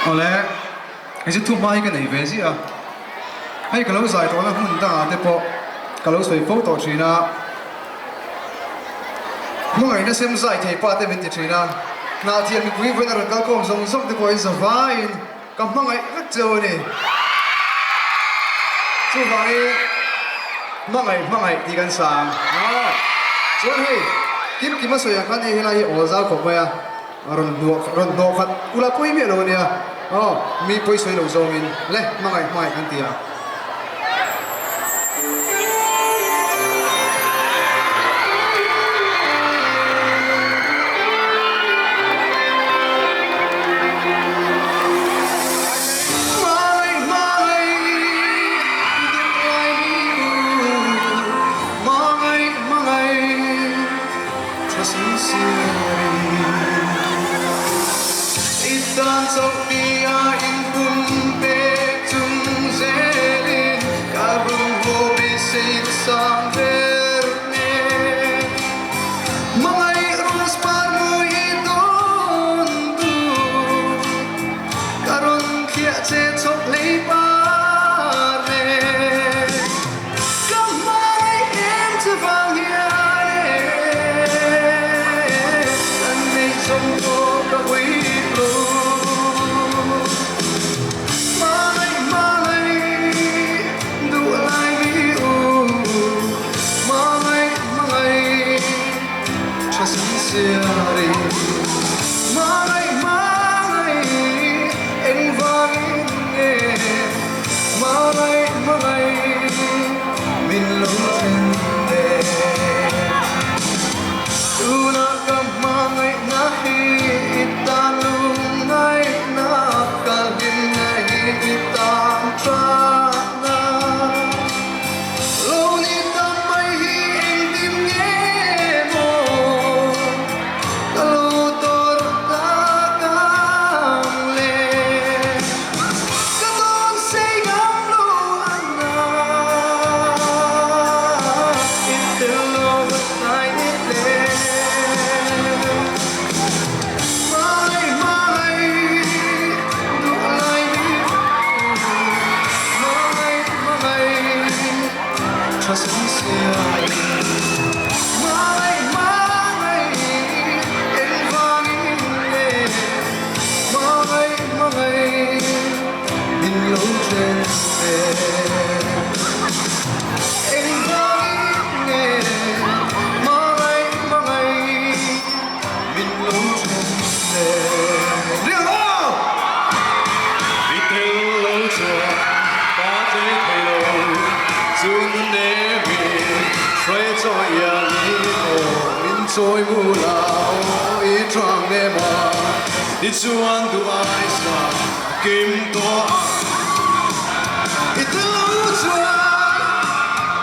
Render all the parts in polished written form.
Oleh, itu tuh mai kan ini versi ah. Hai kalau saya tahu nak munda ada po, kalau saya foto China, Hmangaih na sem sai thei pa te min ti China, na thian mi pui voi na ran kal kom zong zong te po in zavain, kam Hmangaih rak cheu ni. Chu vai Hmangaih ti kan sang. Chuan hei, kim ma soya kan e helai oza ko ya. Ron no khat ula pui mi lo nia. Mi pui soi lo zong in. Le Hmangaih kan ti a. Trôi mù lao ý trăng đêm mà đi chuan tu ai sa kim to ít lâu chuan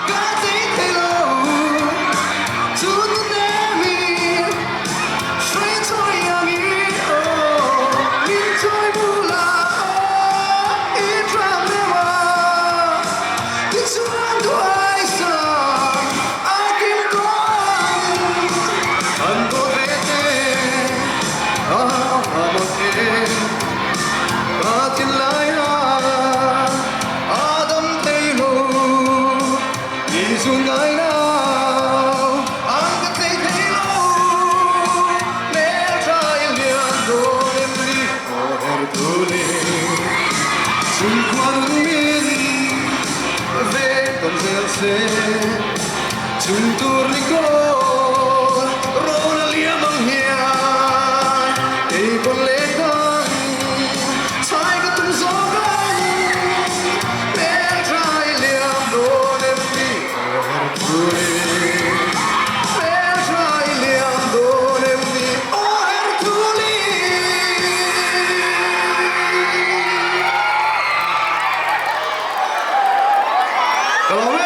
cả thế thế lâu chuan đêm mi xoay trôi yang ý đi trôi mù lao ý trăng đêm mà đi chuan tu ai sa Chung tur ni ko rona lia mang hia e kon le kan sai ka tum so kan le trai liam do le mi Herthuli le trai liam do le mi Herthuli kalau